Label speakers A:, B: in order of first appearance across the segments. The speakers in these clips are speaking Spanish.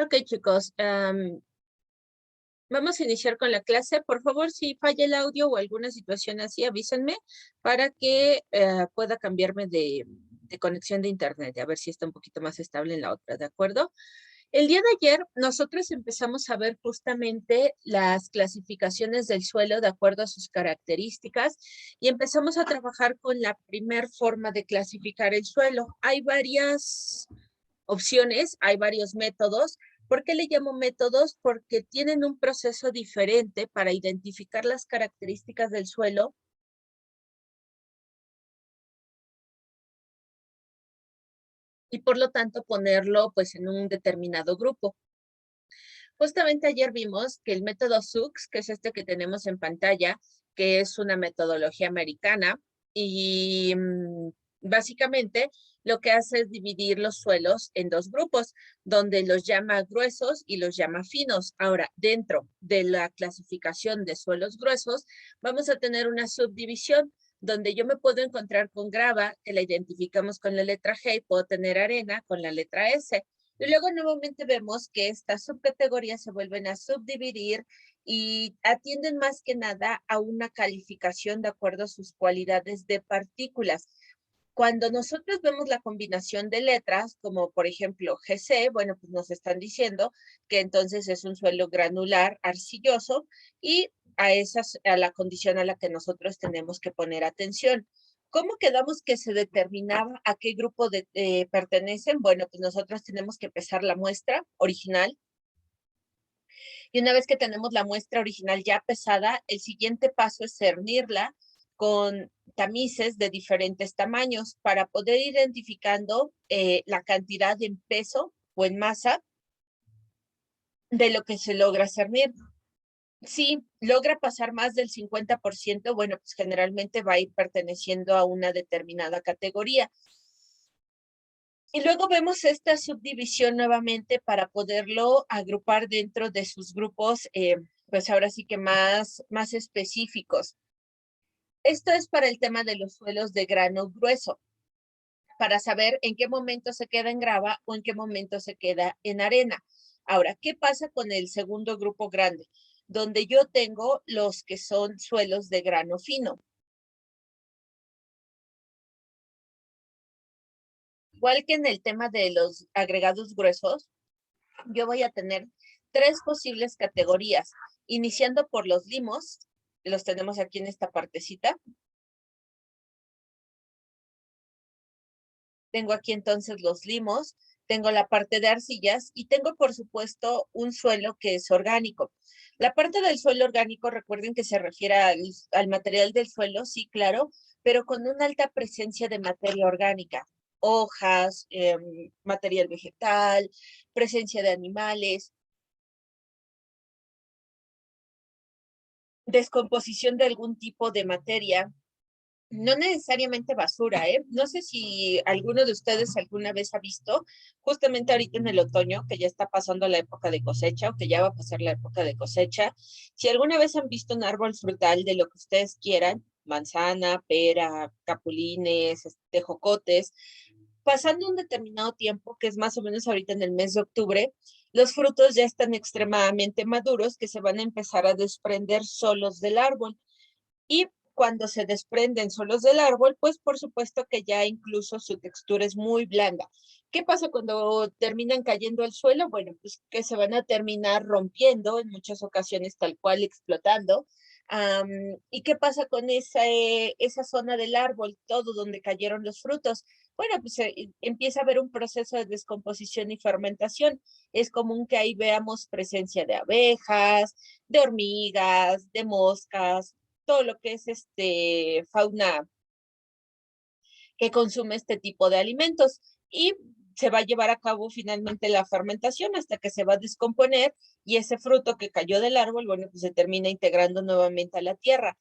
A: Ok, chicos, vamos a iniciar con la clase. Por favor, si falla el audio o alguna situación así, avísenme para que pueda cambiarme de conexión de internet, a ver si está un poquito más estable en la otra, ¿de acuerdo? El día de ayer nosotros empezamos a ver justamente las clasificaciones del suelo de acuerdo a sus características y empezamos a trabajar con la primer forma de clasificar el suelo. Hay varias opciones, hay varios métodos. ¿Por qué le llamo métodos? Porque tienen un proceso diferente para identificar las características del suelo y por lo tanto ponerlo pues en un determinado grupo. Justamente ayer vimos que el método SUX, que es este que tenemos en pantalla, que es una metodología americana y básicamente lo que hace es dividir los suelos en dos grupos, donde los llama gruesos y los llama finos. Ahora, dentro de la clasificación de suelos gruesos, vamos a tener una subdivisión donde yo me puedo encontrar con grava, que la identificamos con la letra G, y puedo tener arena con la letra S. Y luego nuevamente vemos que estas subcategorías se vuelven a subdividir y atienden más que nada a una calificación de acuerdo a sus cualidades de partículas. Cuando nosotros vemos la combinación de letras, como por ejemplo GC, bueno, pues nos están diciendo que entonces es un suelo granular arcilloso y a la condición a la que nosotros tenemos que poner atención. ¿Cómo quedamos que se determinaba a qué grupo pertenecen? Bueno, pues nosotros tenemos que pesar la muestra original y una vez que tenemos la muestra original ya pesada, el siguiente paso es cernirla con tamices de diferentes tamaños para poder ir identificando la cantidad en peso o en masa de lo que se logra cernir. Si logra pasar más del 50%, bueno, pues generalmente va a ir perteneciendo a una determinada categoría. Y luego vemos esta subdivisión nuevamente para poderlo agrupar dentro de sus grupos, pues ahora sí que más específicos. Esto es para el tema de los suelos de grano grueso, para saber en qué momento se queda en grava o en qué momento se queda en arena. Ahora, ¿qué pasa con el segundo grupo grande? Donde yo tengo los que son suelos de grano fino. Igual que en el tema de los agregados gruesos, yo voy a tener tres posibles categorías, iniciando por los limos, los tenemos aquí en esta partecita. Tengo aquí entonces los limos, tengo la parte de arcillas y tengo por supuesto un suelo que es orgánico. La parte del suelo orgánico, recuerden que se refiere al material del suelo, sí, claro, pero con una alta presencia de materia orgánica, hojas, material vegetal, presencia de animales, descomposición de algún tipo de materia, no necesariamente basura, ¿eh? No sé si alguno de ustedes alguna vez ha visto, justamente ahorita en el otoño, que ya está pasando la época de cosecha o que ya va a pasar la época de cosecha, si alguna vez han visto un árbol frutal de lo que ustedes quieran, manzana, pera, capulines, tejocotes, pasando un determinado tiempo, que es más o menos ahorita en el mes de octubre, los frutos ya están extremadamente maduros que se van a empezar a desprender solos del árbol. Y cuando se desprenden solos del árbol, pues por supuesto que ya incluso su textura es muy blanda. ¿Qué pasa cuando terminan cayendo al suelo? Bueno, pues que se van a terminar rompiendo, en muchas ocasiones tal cual explotando. ¿Y qué pasa con esa zona del árbol, todo donde cayeron los frutos? Bueno, pues empieza a haber un proceso de descomposición y fermentación. Es común que ahí veamos presencia de abejas, de hormigas, de moscas, todo lo que es fauna que consume este tipo de alimentos y se va a llevar a cabo finalmente la fermentación hasta que se va a descomponer y ese fruto que cayó del árbol, bueno, pues se termina integrando nuevamente a la tierra.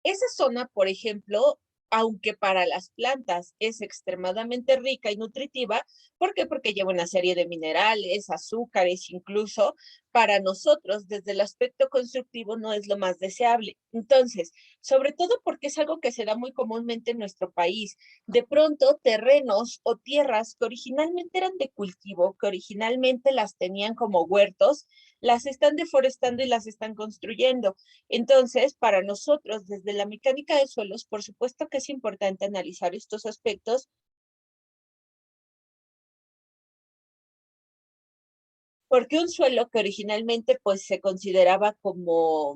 A: Esa zona, por ejemplo, aunque para las plantas es extremadamente rica y nutritiva. ¿Por qué? Porque lleva una serie de minerales, azúcares, incluso para nosotros desde el aspecto constructivo no es lo más deseable. Entonces, sobre todo porque es algo que se da muy comúnmente en nuestro país. De pronto, terrenos o tierras que originalmente eran de cultivo, que originalmente las tenían como huertos, las están deforestando y las están construyendo. Entonces, para nosotros, desde la mecánica de suelos, por supuesto que es importante analizar estos aspectos, porque un suelo que originalmente pues se consideraba como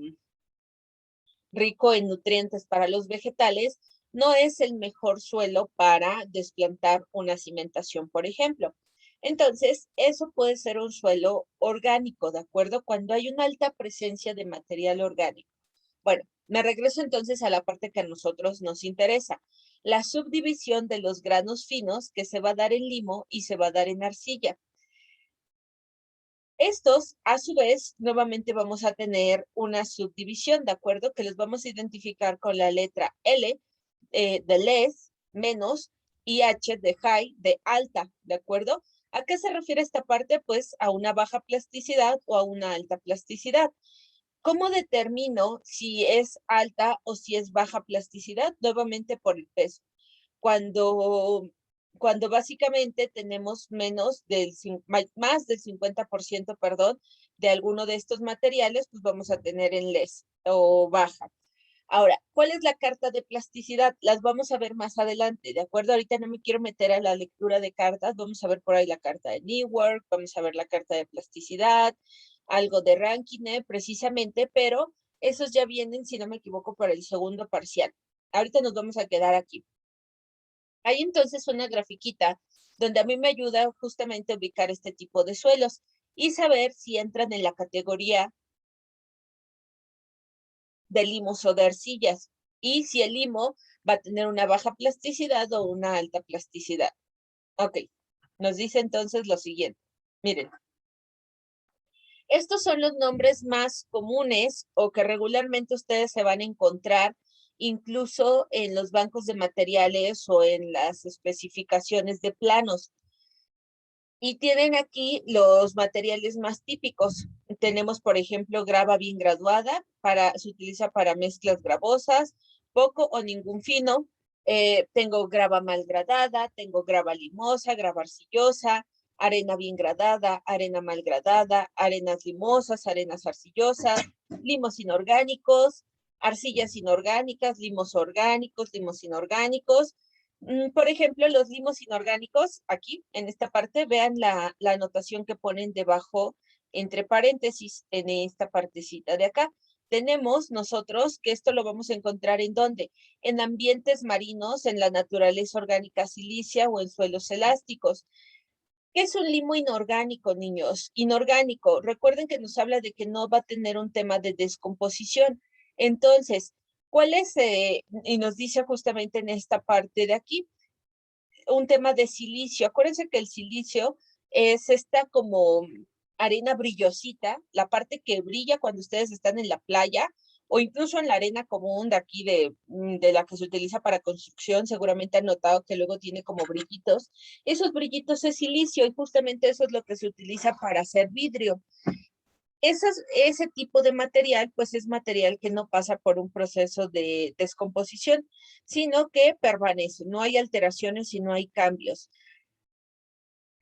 A: rico en nutrientes para los vegetales, no es el mejor suelo para desplantar una cimentación, por ejemplo. Entonces, eso puede ser un suelo orgánico, ¿de acuerdo? Cuando hay una alta presencia de material orgánico. Bueno, me regreso entonces a la parte que a nosotros nos interesa. La subdivisión de los granos finos que se va a dar en limo y se va a dar en arcilla. Estos, a su vez, nuevamente vamos a tener una subdivisión, ¿de acuerdo? Que los vamos a identificar con la letra L de less, menos, y H de high, de alta, ¿de acuerdo? ¿A qué se refiere esta parte? Pues a una baja plasticidad o a una alta plasticidad. ¿Cómo determino si es alta o si es baja plasticidad? Nuevamente por el peso. Cuando, cuando básicamente tenemos más del 50%, perdón, de alguno de estos materiales, pues vamos a tener en less o baja. Ahora, ¿cuál es la carta de plasticidad? Las vamos a ver más adelante, ¿de acuerdo? Ahorita no me quiero meter a la lectura de cartas, vamos a ver por ahí la carta de Newark, vamos a ver la carta de plasticidad, algo de Rankine, precisamente, pero esos ya vienen, si no me equivoco, para el segundo parcial. Ahorita nos vamos a quedar aquí. Hay entonces una grafiquita donde a mí me ayuda justamente a ubicar este tipo de suelos y saber si entran en la categoría de limos o de arcillas, y si el limo va a tener una baja plasticidad o una alta plasticidad. Ok, nos dice entonces lo siguiente. Miren, estos son los nombres más comunes o que regularmente ustedes se van a encontrar incluso en los bancos de materiales o en las especificaciones de planos. Y tienen aquí los materiales más típicos. Tenemos, por ejemplo, grava bien graduada, se utiliza para mezclas gravosas, poco o ningún fino. Tengo grava mal gradada, tengo grava limosa, grava arcillosa, arena bien gradada, arena mal gradada, arenas limosas, arenas arcillosas, limos inorgánicos, arcillas inorgánicas, limos orgánicos, limos inorgánicos. Por ejemplo, los limos inorgánicos, aquí en esta parte, vean la anotación que ponen debajo, entre paréntesis, en esta partecita de acá. Tenemos nosotros que esto lo vamos a encontrar en dónde? En ambientes marinos, en la naturaleza orgánica silicia o en suelos elásticos. ¿Qué es un limo inorgánico, niños? Inorgánico. Recuerden que nos habla de que no va a tener un tema de descomposición. Entonces, ¿cuál es? Y nos dice justamente en esta parte de aquí, un tema de silicio. Acuérdense que el silicio es esta como arena brillosita, la parte que brilla cuando ustedes están en la playa o incluso en la arena común de aquí de la que se utiliza para construcción, seguramente han notado que luego tiene como brillitos. Esos brillitos es silicio y justamente eso es lo que se utiliza para hacer vidrio. Ese tipo de material, pues es material que no pasa por un proceso de descomposición, sino que permanece, no hay alteraciones y no hay cambios.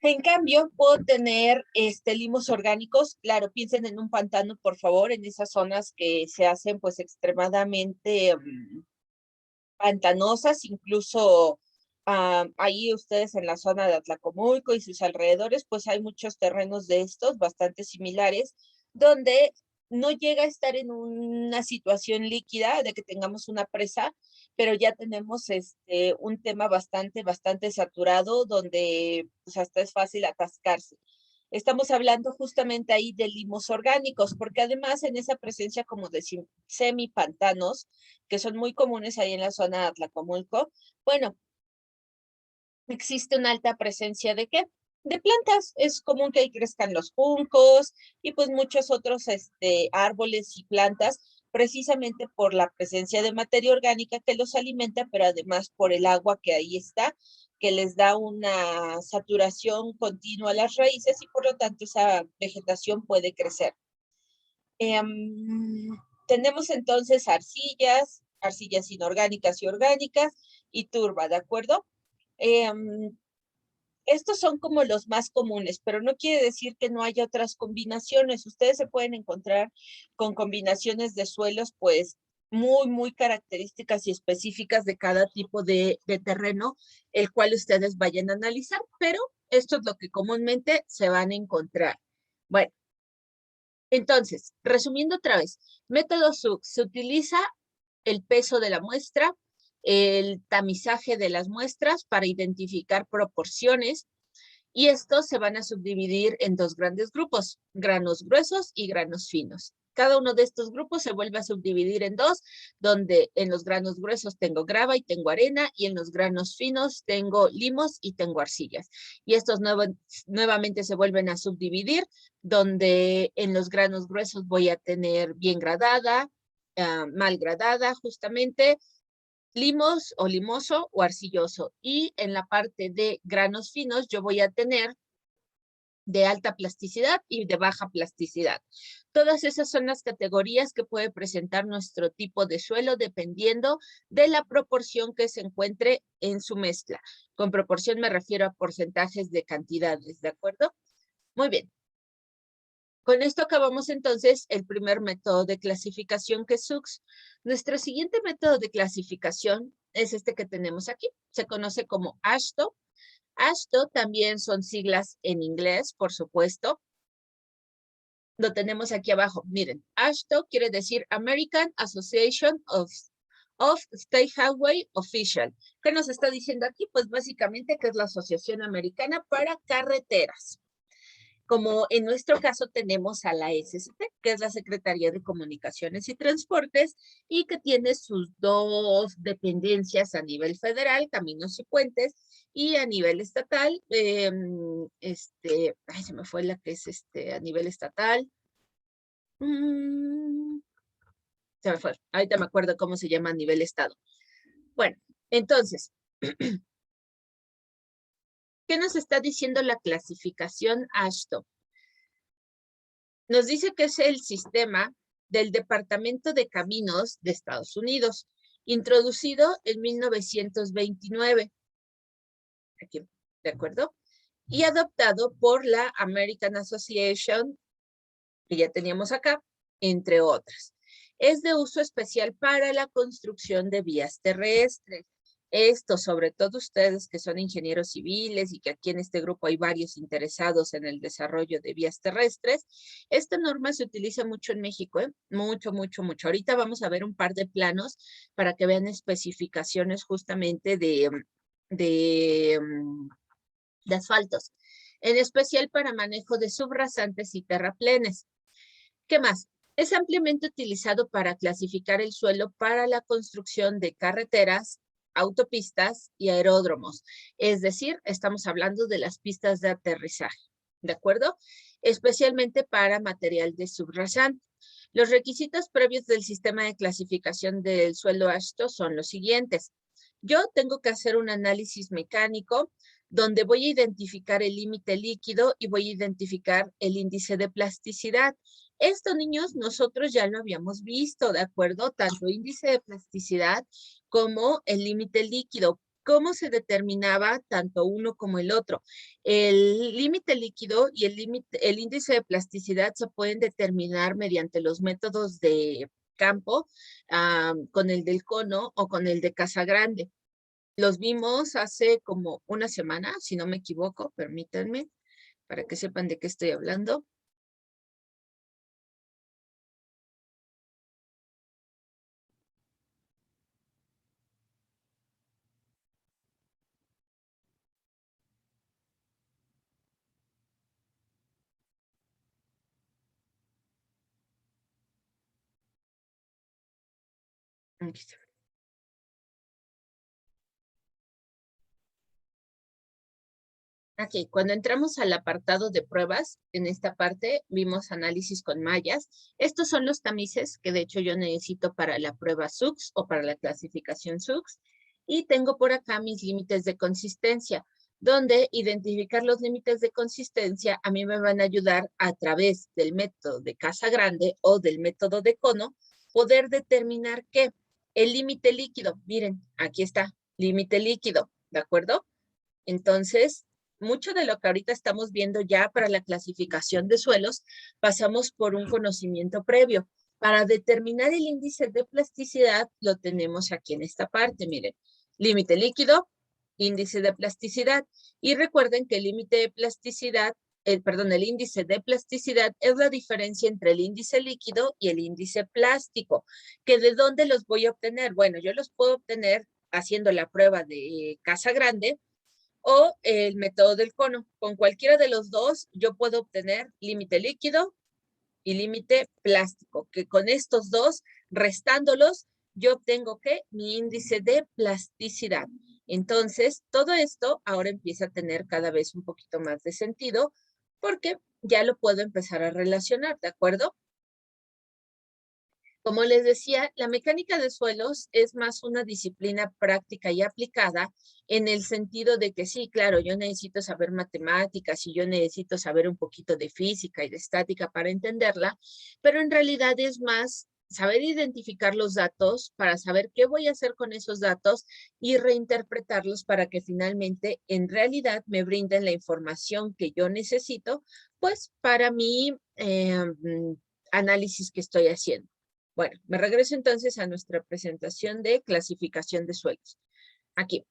A: En cambio, puedo tener limos orgánicos, claro, piensen en un pantano, por favor, en esas zonas que se hacen pues extremadamente pantanosas, incluso ahí ustedes en la zona de Atlacomulco y sus alrededores, pues hay muchos terrenos de estos bastante similares, donde no llega a estar en una situación líquida de que tengamos una presa, pero ya tenemos un tema bastante saturado, donde pues hasta es fácil atascarse. Estamos hablando justamente ahí de limos orgánicos, porque además en esa presencia como de semipantanos, que son muy comunes ahí en la zona de Atlacomulco, bueno, existe una alta presencia ¿de qué? De plantas. Es común que ahí crezcan los juncos y pues muchos otros árboles y plantas precisamente por la presencia de materia orgánica que los alimenta, pero además por el agua que ahí está, que les da una saturación continua a las raíces y por lo tanto esa vegetación puede crecer. Tenemos entonces arcillas inorgánicas y orgánicas y turba, ¿de acuerdo? Estos son como los más comunes, pero no quiere decir que no haya otras combinaciones. Ustedes se pueden encontrar con combinaciones de suelos, pues, muy características y específicas de cada tipo de terreno, el cual ustedes vayan a analizar, pero esto es lo que comúnmente se van a encontrar. Bueno, entonces, resumiendo otra vez, método SUC se utiliza el peso de la muestra, el tamizaje de las muestras para identificar proporciones, y estos se van a subdividir en dos grandes grupos, granos gruesos y granos finos. Cada uno de estos grupos se vuelve a subdividir en dos, donde en los granos gruesos tengo grava y tengo arena, y en los granos finos tengo limos y tengo arcillas. Y estos nuevamente se vuelven a subdividir, donde en los granos gruesos voy a tener bien gradada, mal gradada, justamente, limos o limoso o arcilloso. Y en la parte de granos finos yo voy a tener de alta plasticidad y de baja plasticidad. Todas esas son las categorías que puede presentar nuestro tipo de suelo dependiendo de la proporción que se encuentre en su mezcla. Con proporción me refiero a porcentajes de cantidades, ¿de acuerdo? Muy bien. Con esto acabamos entonces el primer método de clasificación que es SUCS. Nuestro siguiente método de clasificación es este que tenemos aquí. Se conoce como AASHTO. AASHTO también son siglas en inglés, por supuesto. Lo tenemos aquí abajo. Miren, AASHTO quiere decir American Association of State Highway Official. ¿Qué nos está diciendo aquí? Pues básicamente que es la Asociación Americana para Carreteras. Como en nuestro caso tenemos a la SST, que es la Secretaría de Comunicaciones y Transportes, y que tiene sus dos dependencias a nivel federal, caminos y puentes, y a nivel estatal, se me fue la que es a nivel estatal. Se me fue, ahorita me acuerdo cómo se llama a nivel estado. Bueno, entonces, ¿qué nos está diciendo la clasificación AASHTO? Nos dice que es el sistema del Departamento de Caminos de Estados Unidos, introducido en 1929. Aquí, ¿de acuerdo? Y adoptado por la American Association, que ya teníamos acá, entre otras. Es de uso especial para la construcción de vías terrestres. Esto, sobre todo ustedes que son ingenieros civiles y que aquí en este grupo hay varios interesados en el desarrollo de vías terrestres, esta norma se utiliza mucho en México, ¿eh? Mucho. Ahorita vamos a ver un par de planos para que vean especificaciones justamente de, de asfaltos, en especial para manejo de subrasantes y terraplenes. ¿Qué más? Es ampliamente utilizado para clasificar el suelo para la construcción de carreteras, autopistas y aeródromos. Es decir, estamos hablando de las pistas de aterrizaje, ¿de acuerdo? Especialmente para material de subrasante. Los requisitos previos del sistema de clasificación del suelo AASHTO son los siguientes. Yo tengo que hacer un análisis mecánico donde voy a identificar el límite líquido y voy a identificar el índice de plasticidad. Esto, niños, nosotros ya lo habíamos visto, ¿de acuerdo? Tanto índice de plasticidad como el límite líquido. ¿Cómo se determinaba tanto uno como el otro? El límite líquido y el índice de plasticidad se pueden determinar mediante los métodos de campo, con el del cono o con el de Casagrande. Los vimos hace como una semana, si no me equivoco, permítanme, para que sepan de qué estoy hablando. Aquí está. Aquí, cuando entramos al apartado de pruebas, en esta parte vimos análisis con mallas. Estos son los tamices que de hecho yo necesito para la prueba SUX o para la clasificación SUX. Y tengo por acá mis límites de consistencia, donde identificar los límites de consistencia a mí me van a ayudar a través del método de casa grande o del método de cono, poder determinar que el límite líquido, miren, aquí está, límite líquido, ¿de acuerdo? Entonces, mucho de lo que ahorita estamos viendo ya para la clasificación de suelos, pasamos por un conocimiento previo. Para determinar el índice de plasticidad, lo tenemos aquí en esta parte, miren. Límite líquido, índice de plasticidad. Y recuerden que el límite de plasticidad, el índice de plasticidad es la diferencia entre el índice líquido y el índice plástico. ¿Que de dónde los voy a obtener? Bueno, yo los puedo obtener haciendo la prueba de casa grande, o el método del cono. Con cualquiera de los dos, yo puedo obtener límite líquido y límite plástico, que con estos dos, restándolos, yo obtengo ¿qué? Mi índice de plasticidad. Entonces, todo esto ahora empieza a tener cada vez un poquito más de sentido, porque ya lo puedo empezar a relacionar, ¿de acuerdo? Como les decía, la mecánica de suelos es más una disciplina práctica y aplicada en el sentido de que sí, claro, yo necesito saber matemáticas y yo necesito saber un poquito de física y de estática para entenderla, pero en realidad es más saber identificar los datos para saber qué voy a hacer con esos datos y reinterpretarlos para que finalmente en realidad me brinden la información que yo necesito, pues para mi análisis que estoy haciendo. Bueno, me regreso entonces a nuestra presentación de clasificación de suelos. Aquí.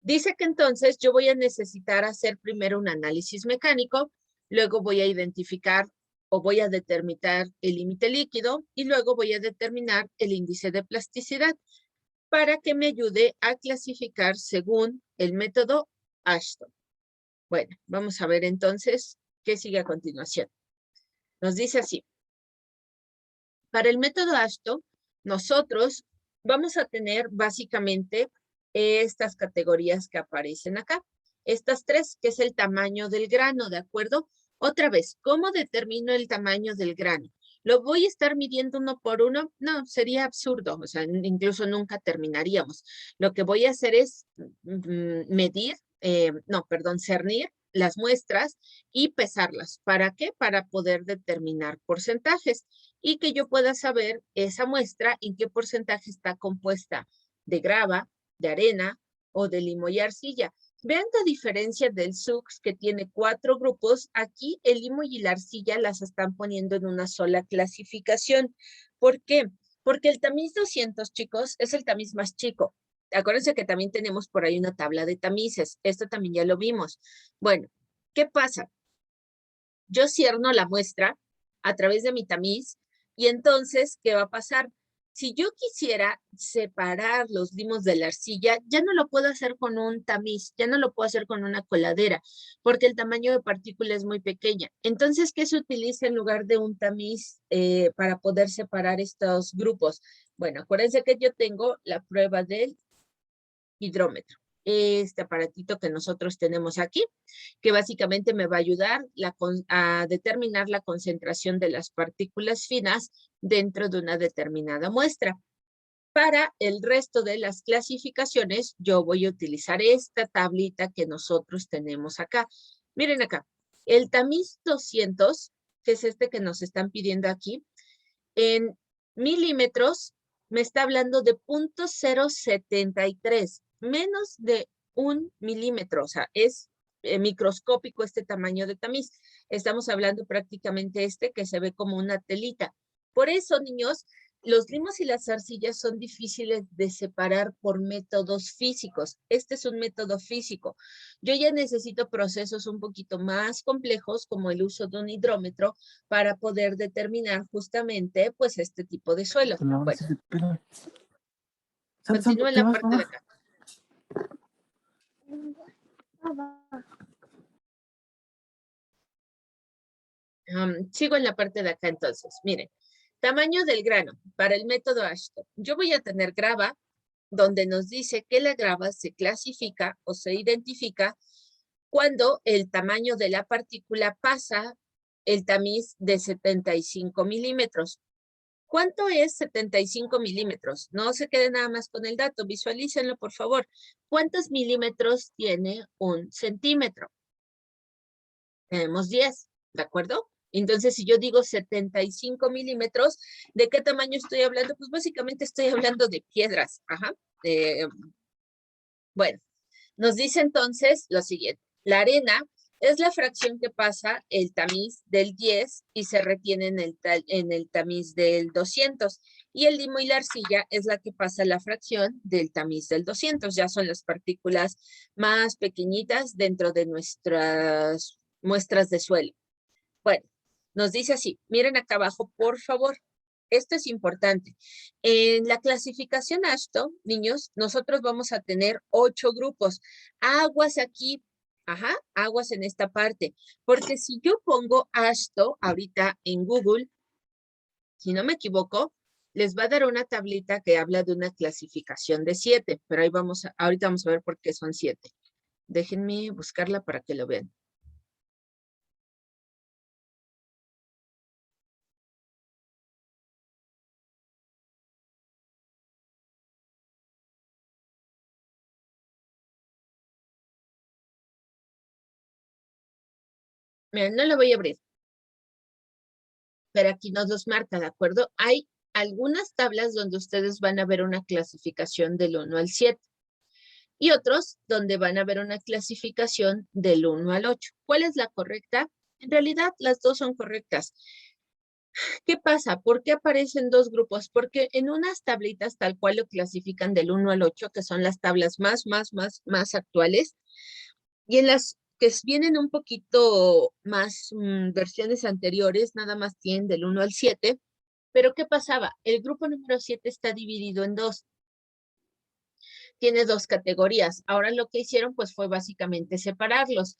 A: Dice que entonces yo voy a necesitar hacer primero un análisis mecánico, luego voy a identificar o voy a determinar el límite líquido y luego voy a determinar el índice de plasticidad para que me ayude a clasificar según el método Ashton. Bueno, vamos a ver entonces qué sigue a continuación. Nos dice así. Para el método Ashton, nosotros vamos a tener básicamente estas categorías que aparecen acá. Estas tres, que es el tamaño del grano, ¿de acuerdo? Otra vez, ¿cómo determino el tamaño del grano? ¿Lo voy a estar midiendo uno por uno? No, sería absurdo, o sea, incluso nunca terminaríamos. Lo que voy a hacer es medir, cernir las muestras y pesarlas. ¿Para qué? Para poder determinar porcentajes y que yo pueda saber esa muestra en qué porcentaje está compuesta de grava, de arena o de limo y arcilla. Vean la diferencia del SUX que tiene 4 grupos. Aquí el limo y la arcilla las están poniendo en una sola clasificación. ¿Por qué? Porque el tamiz 200, chicos, es el tamiz más chico. Acuérdense que también tenemos por ahí una tabla de tamices. Esto también ya lo vimos. Bueno, ¿qué pasa? Yo cierno la muestra a través de mi tamiz y entonces, ¿qué va a pasar? Si yo quisiera separar los limos de la arcilla, ya no lo puedo hacer con un tamiz, ya no lo puedo hacer con una coladera, porque el tamaño de partícula es muy pequeña. Entonces, ¿qué se utiliza en lugar de un tamiz para poder separar estos grupos? Bueno, acuérdense que yo tengo la prueba del hidrómetro. Este aparatito que nosotros tenemos aquí, que básicamente me va a ayudar a determinar la concentración de las partículas finas dentro de una determinada muestra. Para el resto de las clasificaciones, yo voy a utilizar esta tablita que nosotros tenemos acá. Miren acá, el tamiz 200, que es este que nos están pidiendo aquí, en milímetros me está hablando de 0.073, menos de 1 milímetro, o sea, es microscópico este tamaño de tamiz. Estamos hablando prácticamente que se ve como una telita. Por eso, niños, los limos y las arcillas son difíciles de separar por métodos físicos. Este es un método físico. Yo ya necesito procesos un poquito más complejos, como el uso de un hidrómetro, para poder determinar justamente, pues, este tipo de suelo. Bueno, continúo en la parte de acá. Sigo en la parte de acá entonces. Miren, tamaño del grano para el método Ashton. Yo voy a tener grava, donde nos dice que la grava se clasifica o se identifica cuando el tamaño de la partícula pasa el tamiz de 75 milímetros. ¿Cuánto es 75 milímetros? No se queden nada más con el dato, visualícenlo por favor. ¿Cuántos milímetros tiene un centímetro? Tenemos 10, ¿de acuerdo? Entonces, si yo digo 75 milímetros, ¿de qué tamaño estoy hablando? Pues básicamente estoy hablando de piedras. Ajá. Bueno, nos dice entonces lo siguiente. La arena es la fracción que pasa el tamiz del 10 y se retiene en el tamiz del 200. Y el limo y la arcilla es la que pasa la fracción del tamiz del 200. Ya son las partículas más pequeñitas dentro de nuestras muestras de suelo. Bueno, nos dice así, miren acá abajo, por favor. Esto es importante. En la clasificación AASHTO, niños, nosotros vamos a tener 8 grupos. Aguas aquí, ajá, aguas en esta parte. Porque si yo pongo AASHTO ahorita en Google, si no me equivoco, les va a dar una tablita que habla de una clasificación de 7. Pero ahí vamos, ahorita vamos a ver por qué son 7. Déjenme buscarla para que lo vean. Miren, no la voy a abrir, pero aquí nos los marca, ¿de acuerdo? Hay algunas tablas donde ustedes van a ver una clasificación del 1 al 7 y otros donde van a ver una clasificación del 1 al 8. ¿Cuál es la correcta? En realidad, las dos son correctas. ¿Qué pasa? ¿Por qué aparecen dos grupos? Porque en unas tablitas tal cual lo clasifican del 1 al 8, que son las tablas más actuales, y en las que vienen un poquito más versiones anteriores, nada más tienen del 1 al 7. Pero ¿qué pasaba? El grupo número 7 está dividido en dos. Tiene dos categorías. Ahora lo que hicieron pues fue básicamente separarlos.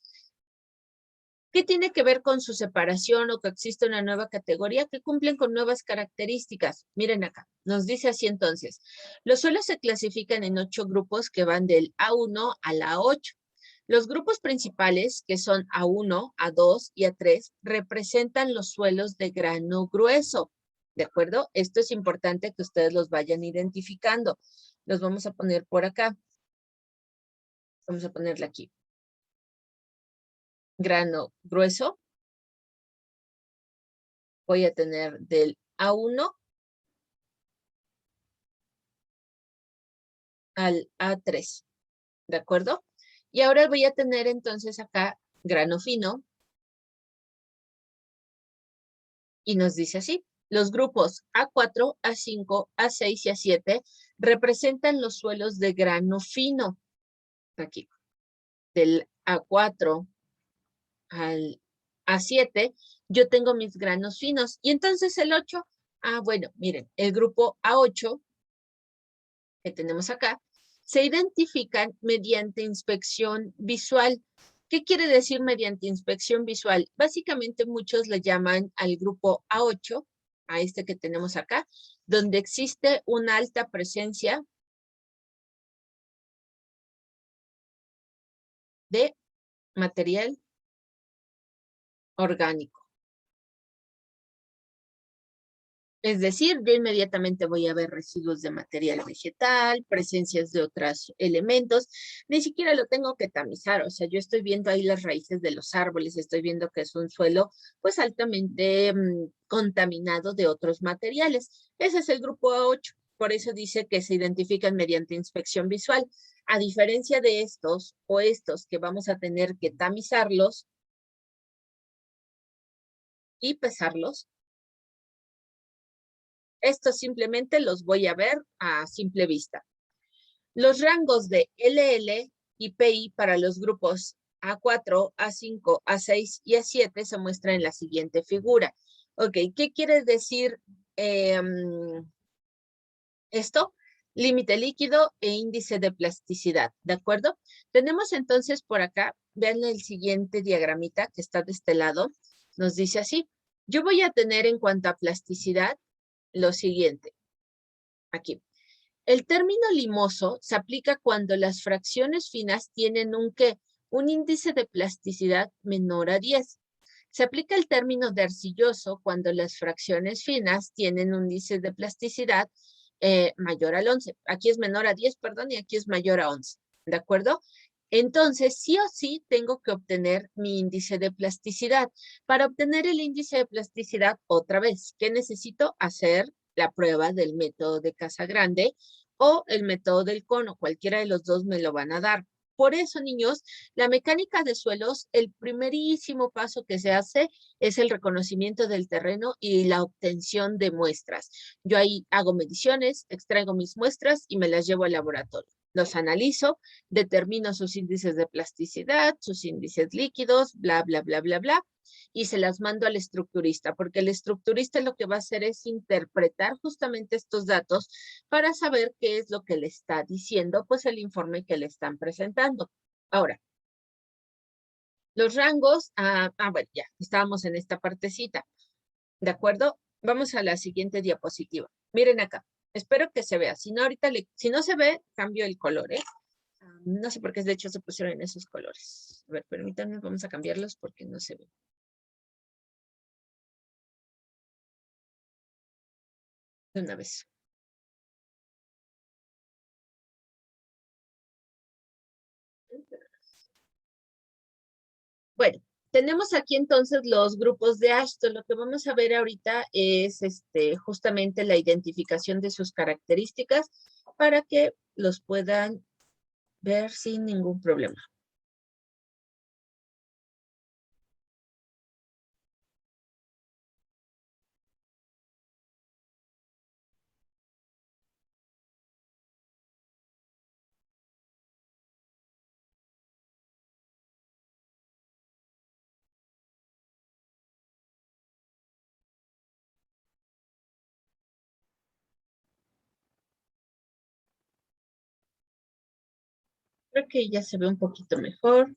A: ¿Qué tiene que ver con su separación o que existe una nueva categoría que cumplen con nuevas características? Miren acá, nos dice así entonces. Los suelos se clasifican en 8 grupos que van del A1 al A8. Los grupos principales, que son A1, A2 y A3, representan los suelos de grano grueso. ¿De acuerdo? Esto es importante que ustedes los vayan identificando. Los vamos a poner por acá. Vamos a ponerle aquí. Grano grueso. Voy a tener del A1 al A3. ¿De acuerdo? Y ahora voy a tener entonces acá grano fino. Y nos dice así. Los grupos A4, A5, A6 y A7 representan los suelos de grano fino. Aquí. Del A4 al A7, yo tengo mis granos finos. Y entonces el 8, bueno, miren, el grupo A8 que tenemos acá, se identifican mediante inspección visual. ¿Qué quiere decir mediante inspección visual? Básicamente muchos le llaman al grupo A8, a este que tenemos acá, donde existe una alta presencia de material orgánico. Es decir, yo inmediatamente voy a ver residuos de material vegetal, presencias de otros elementos. Ni siquiera lo tengo que tamizar, o sea, yo estoy viendo ahí las raíces de los árboles, estoy viendo que es un suelo pues altamente contaminado de otros materiales. Ese es el grupo A8, por eso dice que se identifican mediante inspección visual. A diferencia de estos o estos que vamos a tener que tamizarlos y pesarlos, estos simplemente los voy a ver a simple vista. Los rangos de LL y PI para los grupos A4, A5, A6 y A7 se muestran en la siguiente figura. Ok, ¿qué quiere decir esto? Límite líquido e índice de plasticidad, ¿de acuerdo? Tenemos entonces por acá, vean el siguiente diagramita que está de este lado, nos dice así. Yo voy a tener en cuanto a plasticidad lo siguiente, aquí. El término limoso se aplica cuando las fracciones finas tienen un ¿qué? un índice de plasticidad menor a 10. Se aplica el término de arcilloso cuando las fracciones finas tienen un índice de plasticidad mayor al 11. Aquí es menor a 10, perdón, y aquí es mayor a 11. ¿De acuerdo? Entonces, sí o sí tengo que obtener mi índice de plasticidad. Para obtener el índice de plasticidad, otra vez, ¿qué necesito? Hacer la prueba del método de Casagrande o el método del cono. Cualquiera de los dos me lo van a dar. Por eso, niños, la mecánica de suelos, el primerísimo paso que se hace es el reconocimiento del terreno y la obtención de muestras. Yo ahí hago mediciones, extraigo mis muestras y me las llevo al laboratorio. Los analizo, determino sus índices de plasticidad, sus índices líquidos, bla, bla, bla, bla, bla, y se las mando al estructurista, porque el estructurista lo que va a hacer es interpretar justamente estos datos para saber qué es lo que le está diciendo, pues el informe que le están presentando. Ahora, los rangos, bueno, ya, estábamos en esta partecita, ¿de acuerdo? Vamos a la siguiente diapositiva. Miren acá, espero que se vea. Si no, ahorita, si no se ve, cambio el color, ¿eh? No sé por qué de hecho se pusieron en esos colores. A ver, permítanme, vamos a cambiarlos porque no se ven. De una vez. Bueno, tenemos aquí entonces los grupos de Ashton. Lo que vamos a ver ahorita es justamente la identificación de sus características para que los puedan ver sin ningún problema. Creo que ya se ve un poquito mejor.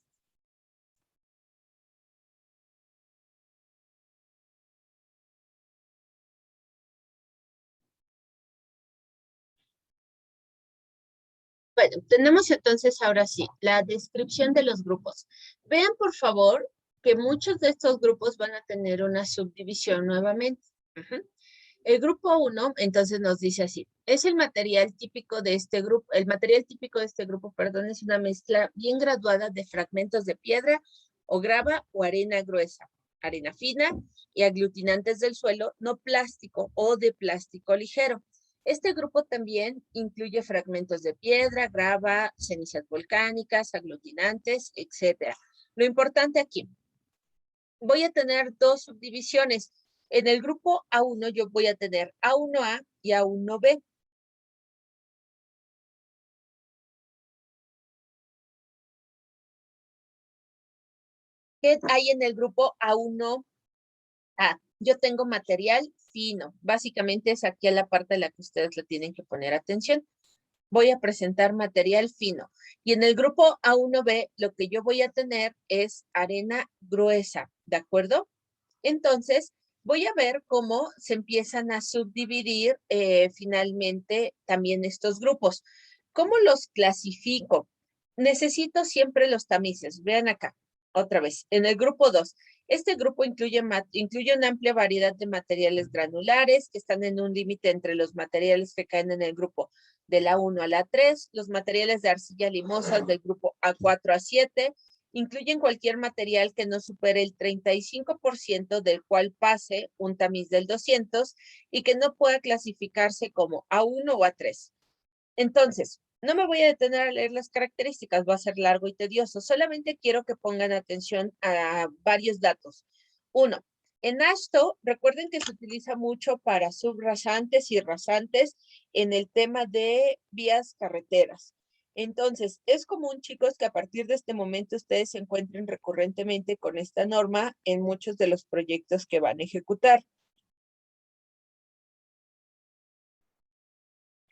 A: Bueno, tenemos entonces ahora sí la descripción de los grupos. Vean por favor que muchos de estos grupos van a tener una subdivisión nuevamente. Ujú. El grupo 1, entonces nos dice así, es el material típico de este grupo, el material típico de este grupo, perdón, es una mezcla bien graduada de fragmentos de piedra o grava o arena gruesa, arena fina y aglutinantes del suelo, no plástico o de plástico ligero. Este grupo también incluye fragmentos de piedra, grava, cenizas volcánicas, aglutinantes, etcétera. Lo importante aquí, voy a tener dos subdivisiones. En el grupo A1 yo voy a tener A1A y A1B. ¿Qué hay en el grupo A1A? Yo tengo material fino. Básicamente es aquí a la parte a la que ustedes le tienen que poner atención. Voy a presentar material fino. Y en el grupo A1B lo que yo voy a tener es arena gruesa, ¿de acuerdo? Entonces, voy a ver cómo se empiezan a subdividir finalmente también estos grupos. ¿Cómo los clasifico? Necesito siempre los tamices. Vean acá, otra vez, en el grupo 2. Este grupo incluye una amplia variedad de materiales granulares que están en un límite entre los materiales que caen en el grupo de la 1 a la 3, los materiales de arcilla limosas del grupo A4 a 7, incluyen cualquier material que no supere el 35% del cual pase un tamiz del 200 y que no pueda clasificarse como A1 o A3. Entonces, no me voy a detener a leer las características, va a ser largo y tedioso. Solamente quiero que pongan atención a varios datos. Uno, en ASHTO, recuerden que se utiliza mucho para subrasantes y rasantes en el tema de vías carreteras. Entonces, es común, chicos, que a partir de este momento ustedes se encuentren recurrentemente con esta norma en muchos de los proyectos que van a ejecutar.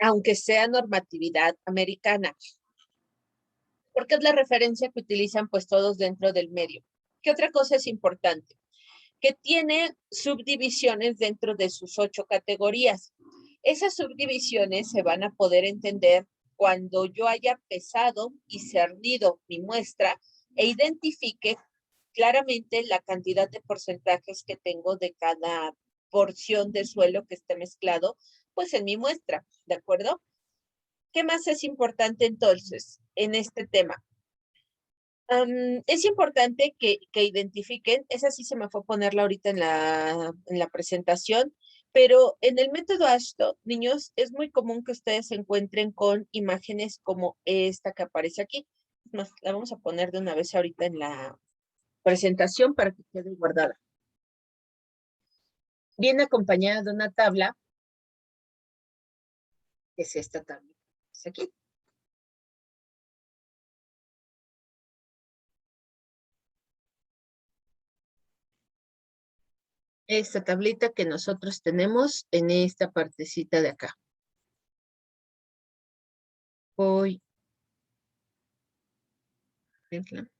A: Aunque sea normatividad americana, porque es la referencia que utilizan pues todos dentro del medio. ¿Qué otra cosa es importante? Que tiene subdivisiones dentro de sus 8 categorías. Esas subdivisiones se van a poder entender cuando yo haya pesado y cernido mi muestra e identifique claramente la cantidad de porcentajes que tengo de cada porción de suelo que esté mezclado, pues en mi muestra, ¿de acuerdo? ¿Qué más es importante entonces en este tema? Es importante que identifiquen, esa sí se me fue a ponerla ahorita en la presentación, pero en el método ASHTO, niños, es muy común que ustedes se encuentren con imágenes como esta que aparece aquí. Es más, la vamos a poner de una vez ahorita en la presentación para que quede guardada. Viene acompañada de una tabla, que es esta tabla. Es aquí. Esta tablita que nosotros tenemos en esta partecita de acá. Voy a verla.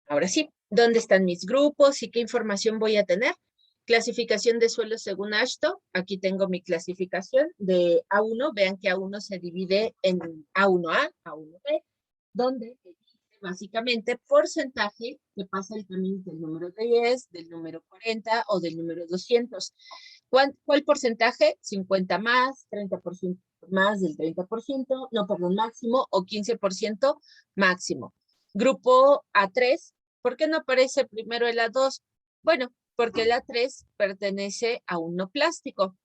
A: Ahora sí, ¿dónde están mis grupos y qué información voy a tener? Clasificación de suelos según ASHTO. Aquí tengo mi clasificación de A1. Vean que A1 se divide en A1A, A1B, donde dice básicamente porcentaje que pasa el camino del número 10, del número 40 o del número 200. ¿Cuál porcentaje? 50 más, 30% más del 30%, no, perdón, máximo, o 15% máximo. Grupo A3, ¿por qué no aparece primero el A2? Bueno, porque el A3 pertenece a un no plástico.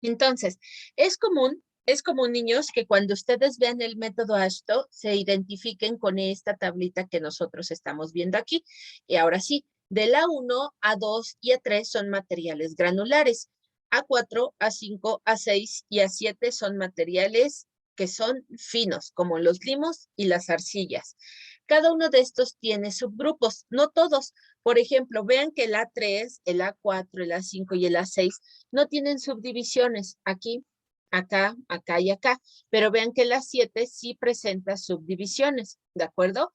A: Entonces, es común, niños, que cuando ustedes vean el método ASHTO, se identifiquen con esta tablita que nosotros estamos viendo aquí. Y ahora sí, del A1, A2 y A3 son materiales granulares. A4, A5, A6 y A7 son materiales que son finos, como los limos y las arcillas. Cada uno de estos tiene subgrupos, no todos. Por ejemplo, vean que el A3, el A4, el A5 y el A6 no tienen subdivisiones aquí, acá, acá y acá, pero vean que el A7 sí presenta subdivisiones, ¿de acuerdo?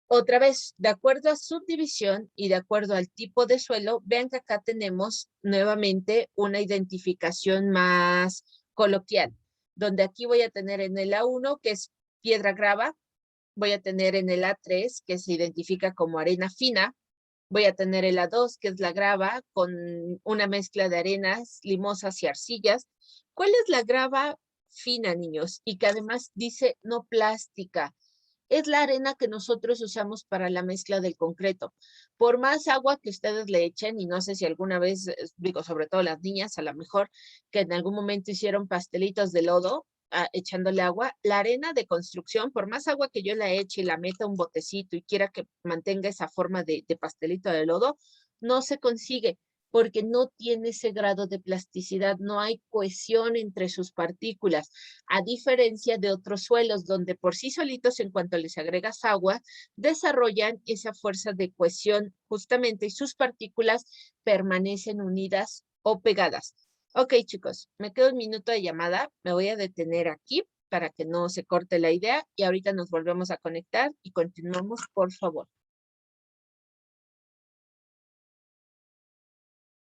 A: Otra vez, de acuerdo a subdivisión y de acuerdo al tipo de suelo, vean que acá tenemos nuevamente una identificación más coloquial, donde aquí voy a tener en el A1, que es piedra grava, voy a tener en el A3, que se identifica como arena fina, voy a tener el A2, que es la grava, con una mezcla de arenas limosas y arcillas. ¿Cuál es la grava fina, niños? Y que además dice no plástica. Es la arena que nosotros usamos para la mezcla del concreto. Por más agua que ustedes le echen, y no sé si alguna vez, digo, sobre todo las niñas, a lo mejor que en algún momento hicieron pastelitos de lodo, echándole agua, la arena de construcción, por más agua que yo la eche y la meta a un botecito y quiera que mantenga esa forma de pastelito de lodo, no se consigue porque no tiene ese grado de plasticidad, no hay cohesión entre sus partículas, a diferencia de otros suelos donde por sí solitos, en cuanto les agregas agua, desarrollan esa fuerza de cohesión justamente y sus partículas permanecen unidas o pegadas. Ok, chicos, me quedo un minuto de llamada, me voy a detener aquí para que no se corte la idea y ahorita nos volvemos a conectar y continuamos, por favor.